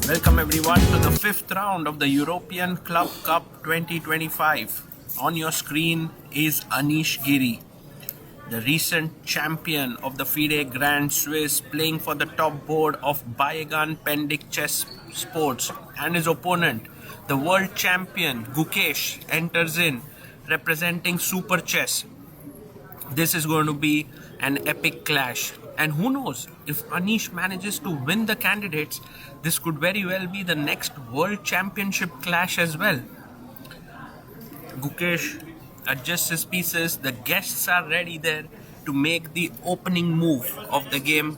Welcome everyone to the fifth round of the European Club Cup 2025. On your screen is Anish Giri, the recent champion of the FIDE Grand Swiss, playing for the top board of Bayegan Pendik Chess Sports, and his opponent, the World Champion Gukesh, enters in representing SuperChess. This is going to be an epic clash. And who knows, if Anish manages to win the candidates, this could very well be the next World Championship clash as well. Gukesh adjusts his pieces. The guests are ready there to make the opening move of the game.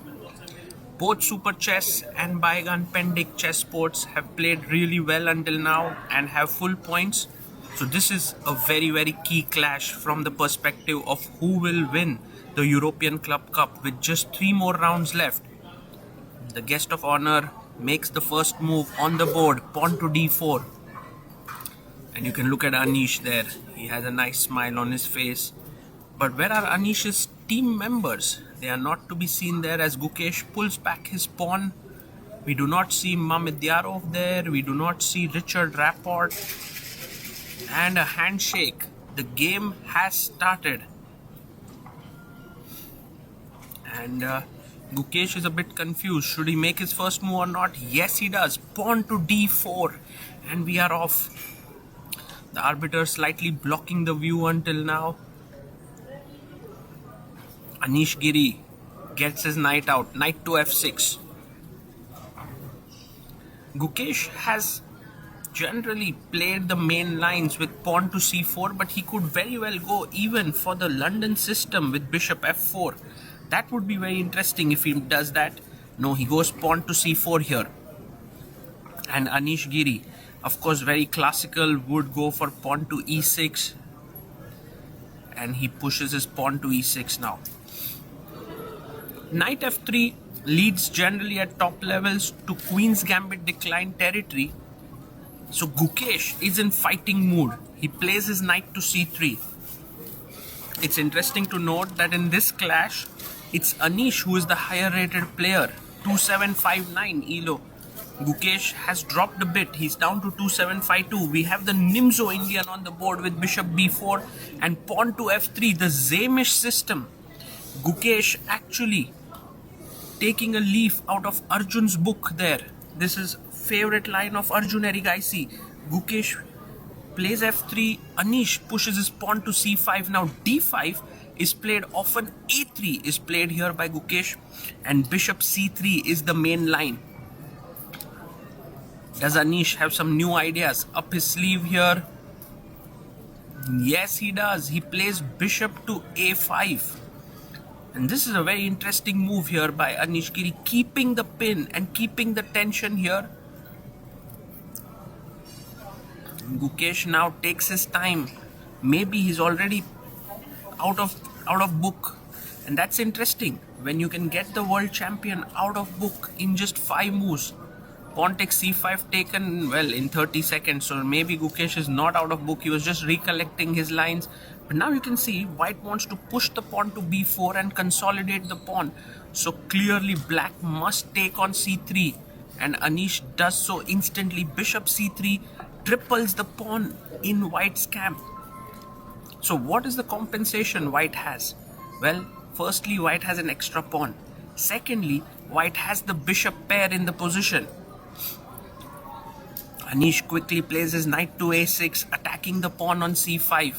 Both SuperChess and Bayegan Pendik Chess Sports have played really well until now and have full points. So this is a very, very key clash from the perspective of who will win the European Club Cup with just 3 more rounds left. The guest of honor makes the first move on the board, pawn to d4. And you can look at Anish there. He has a nice smile on his face. But where are Anish's team members? They are not to be seen there as Gukesh pulls back his pawn. We do not see Mamediyarov there. We do not see Richard Rapport. And a handshake. The game has started. And Gukesh is a bit confused. Should he make his first move or not? Yes, he does. Pawn to d4. And we are off. The arbiter slightly blocking the view until now. Anish Giri gets his knight out. Knight to f6. Gukesh has generally played the main lines with pawn to c4, but he could very well go even for the London system with bishop f4. That would be very interesting if he does that. No, he goes pawn to c4 here. And Anish Giri, of course very classical, would go for pawn to e6. And he pushes his pawn to e6 now. Knight f3 leads generally at top levels to Queen's Gambit decline territory. So Gukesh is in fighting mood. He plays his knight to c3. It's interesting to note that in this clash, it's Anish who is the higher rated player. 2759 ELO. Gukesh has dropped a bit. He's down to 2752. We have the Nimzo Indian on the board with bishop b4 and pawn to f3. The Zamish system. Gukesh actually taking a leaf out of Arjun's book there. This is favorite line of Arjun Erigaisi. Gukesh plays f3. Anish pushes his pawn to c5. Now d5 is played often. a3 is played here by Gukesh. And bishop c3 is the main line. Does Anish have some new ideas up his sleeve here? Yes, he does. He plays bishop to a5. And this is a very interesting move here by Anish Giri, keeping the pin and keeping the tension here. Gukesh now takes his time. Maybe he's already out of book. And that's interesting. When you can get the world champion out of book in just 5 moves. Pawn takes c5 taken, well, in 30 seconds. So maybe Gukesh is not out of book. He was just recollecting his lines. But now you can see white wants to push the pawn to b4 and consolidate the pawn. So clearly black must take on c3. And Anish does so instantly. Bishop c3 triples the pawn in white's camp. So what is the compensation white has? Well, firstly, white has an extra pawn. Secondly, white has the bishop pair in the position. Anish quickly plays his knight to a6, attacking the pawn on c5.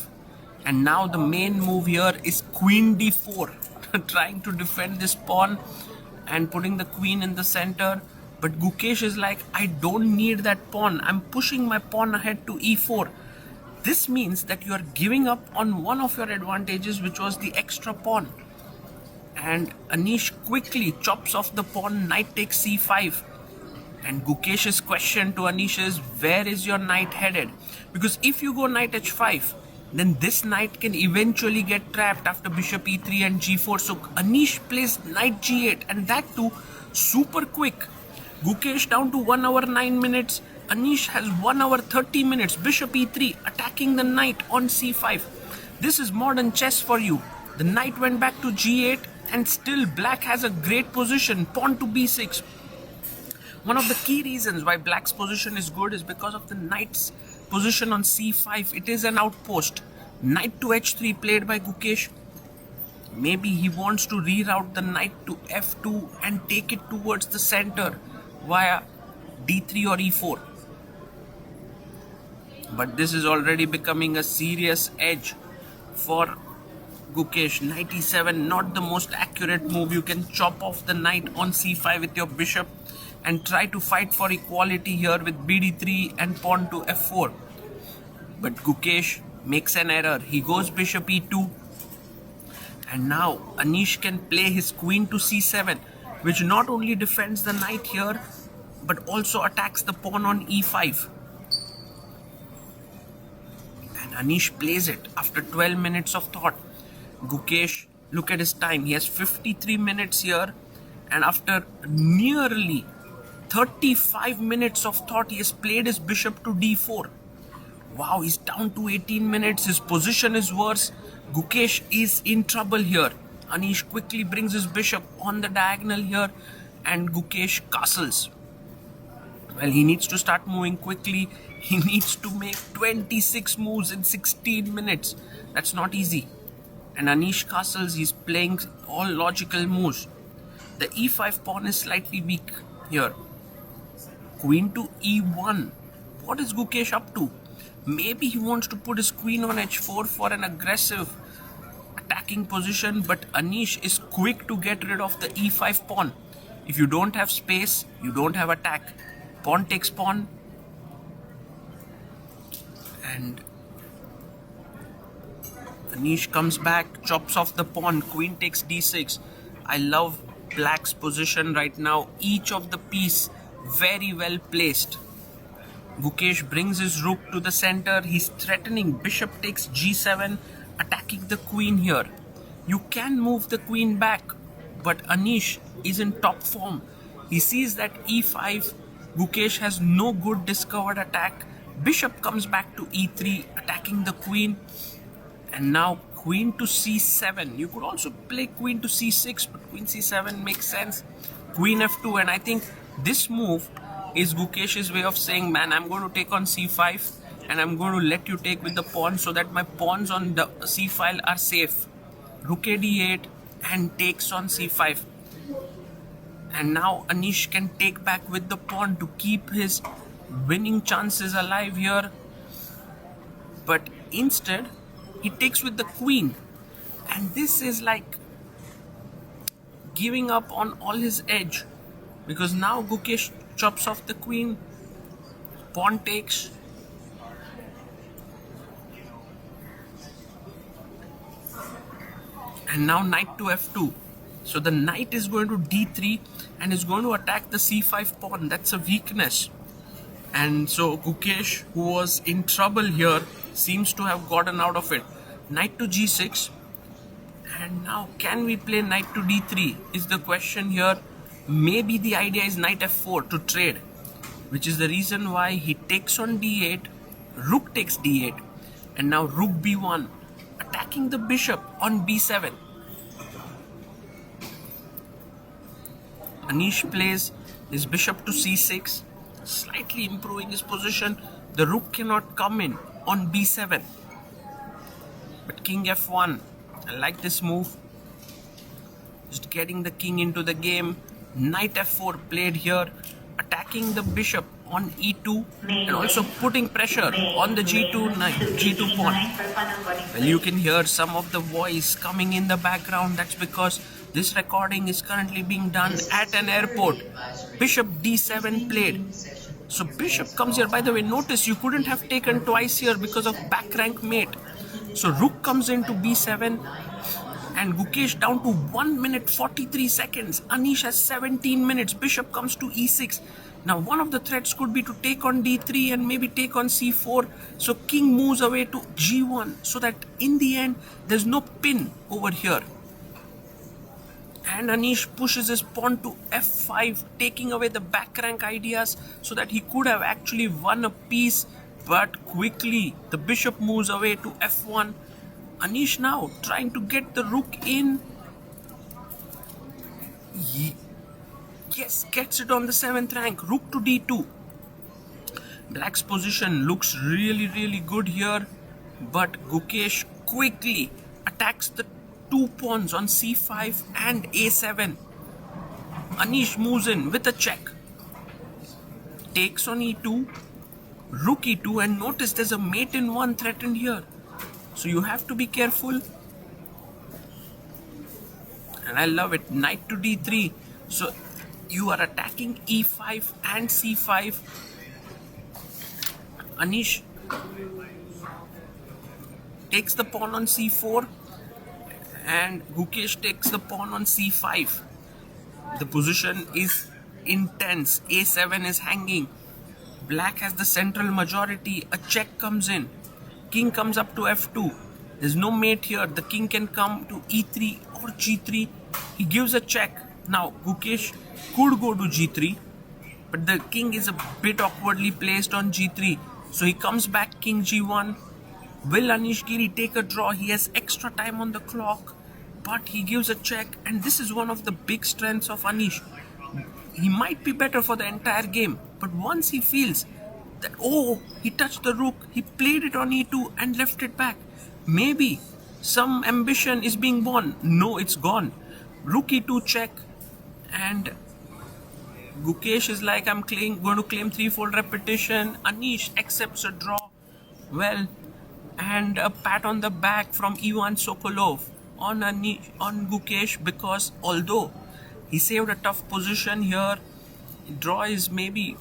And now the main move here is queen d4, trying to defend this pawn and putting the queen in the center. But Gukesh is like, I don't need that pawn. I'm pushing my pawn ahead to e4. This means that you are giving up on one of your advantages, which was the extra pawn. And Anish quickly chops off the pawn, knight takes c5. And Gukesh's question to Anish is, where is your knight headed? Because if you go knight h5, then this knight can eventually get trapped after bishop e3 and g4. So Anish plays knight g8, and that too super quick. Gukesh down to 1 hour 9 minutes. Anish has 1 hour 30 minutes. Bishop e3 attacking the knight on c5. This is modern chess for you. The knight went back to g8 and still black has a great position. Pawn to b6. One of the key reasons why black's position is good is because of the knight's position on c5. It is an outpost. Knight to h3 played by Gukesh. Maybe he wants to reroute the knight to f2 and take it towards the center via d3 or e4. But this is already becoming a serious edge for Gukesh. Knight e7, not the most accurate move. You can chop off the knight on c5 with your bishop and try to fight for equality here with bd3 and pawn to f4. But Gukesh makes an error. He goes bishop e2. And now Anish can play his queen to c7, which not only defends the knight here, but also attacks the pawn on e5. And Anish plays it after 12 minutes of thought. Gukesh, look at his time. He has 53 minutes here. And after nearly 35 minutes of thought, he has played his bishop to d4. Wow, he's down to 18 minutes. His position is worse. Gukesh is in trouble here. Anish quickly brings his bishop on the diagonal here and Gukesh castles. Well, he needs to start moving quickly. He needs to make 26 moves in 16 minutes. That's not easy. And Anish castles, he's playing all logical moves. The e5 pawn is slightly weak here. Queen to e1. What is Gukesh up to? Maybe he wants to put his queen on h4 for an aggressive attacking position, but Anish is quick to get rid of the e5 pawn. If you don't have space, you don't have attack. Pawn takes pawn. And Anish comes back, chops off the pawn. Queen takes d6. I love black's position right now. Each of the piece very well placed. Gukesh brings his rook to the center. He's threatening bishop takes g7, attacking the queen here. You can move the queen back, but Anish is in top form. He sees that e5, Gukesh has no good discovered attack. Bishop comes back to e3, attacking the queen. And now queen to c7. You could also play queen to c6, but queen c7 makes sense. Queen f2, and I think this move is Gukesh's way of saying, man, I'm going to take on c5 and I'm going to let you take with the pawn so that my pawns on the c file are safe. Rook a d8 and takes on c5. And now Anish can take back with the pawn to keep his winning chances alive here. But instead, he takes with the queen. And this is like giving up on all his edge. Because now Gukesh chops off the queen, pawn takes, and now knight to f2. So the knight is going to d3 and is going to attack the c5 pawn. That's a weakness. And so Gukesh, who was in trouble here, seems to have gotten out of it. Knight to g6. And now can we play knight to d3 is the question here. Maybe the idea is knight f4 to trade, which is the reason why he takes on d8, rook takes d8, and now rook b1, attacking the bishop on b7. Anish plays his bishop to c6, slightly improving his position. The rook cannot come in on b7. But king f1, I like this move. Just getting the king into the game. Knight f4 played here, attacking the bishop on e2 and also putting pressure on the g2 pawn. Well, you can hear some of the voice coming in the background. That's because this recording is currently being done at an airport. Bishop d7 played. So bishop comes here. By the way, notice you couldn't have taken twice here because of back rank mate. So rook comes into b7. And Gukesh down to 1 minute 43 seconds. Anish has 17 minutes. Bishop comes to e6. Now one of the threats could be to take on d3 and maybe take on c4. So king moves away to g1 so that in the end there's no pin over here. And Anish pushes his pawn to f5, taking away the back rank ideas so that he could have actually won a piece. But quickly the bishop moves away to f1. Anish now trying to get the rook in. Yes, gets it on the 7th rank. Rook to d2. Black's position looks really good here, but Gukesh quickly attacks the 2 pawns on c5 and a7. Anish moves in with a check. Takes on e2, rook e2, and notice there's a mate in 1 threatened here. So you have to be careful. And I love it. Knight to d3. So you are attacking e5 and c5. Anish takes the pawn on c4 and Gukesh takes the pawn on c5. The position is intense. a7 is hanging. Black has the central majority. A check comes in. King comes up to f2. There's no mate here. The king can come to e3 or g3. He gives a check. Now Gukesh could go to g3, but the king is a bit awkwardly placed on g3. So he comes back king g1. Will Anish Giri take a draw? He has extra time on the clock, but he gives a check, and this is one of the big strengths of Anish. He might be better for the entire game, but once he feels that, oh, he touched the rook, he played it on e2 and left it back. Maybe some ambition is being born. No, it's gone. Rook e2 check, and Gukesh is like, I'm going to claim threefold repetition. Anish accepts a draw. Well, and a pat on the back from Ivan Sokolov on Gukesh, because although he saved a tough position here, draw is maybe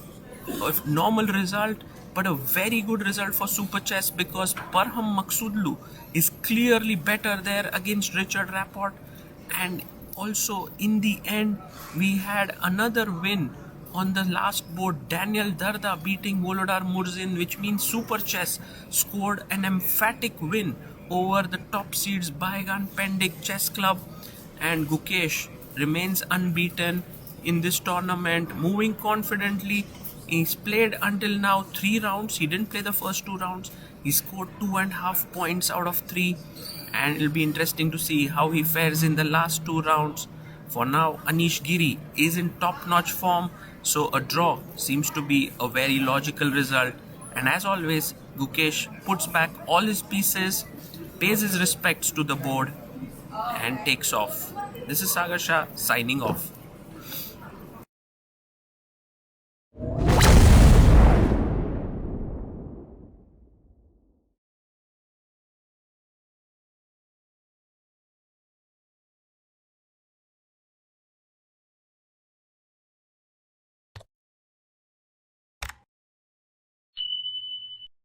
a normal result, but a very good result for SuperChess, because Parham Maksudlu is clearly better there against Richard Rapport. And also in the end, we had another win on the last board, Daniel Darda beating Volodar Murzin, which means SuperChess scored an emphatic win over the top seeds Bayegan Pendik Chess Club, and Gukesh remains unbeaten in this tournament, moving confidently. He's played until now 3 rounds. He didn't play the first 2 rounds. He scored 2.5 points out of 3, and it'll be interesting to see how he fares in the last 2 rounds. For now, Anish Giri is in top-notch form, so a draw seems to be a very logical result. And as always, Gukesh puts back all his pieces, pays his respects to the board, and takes off. This is Sagar Shah signing off.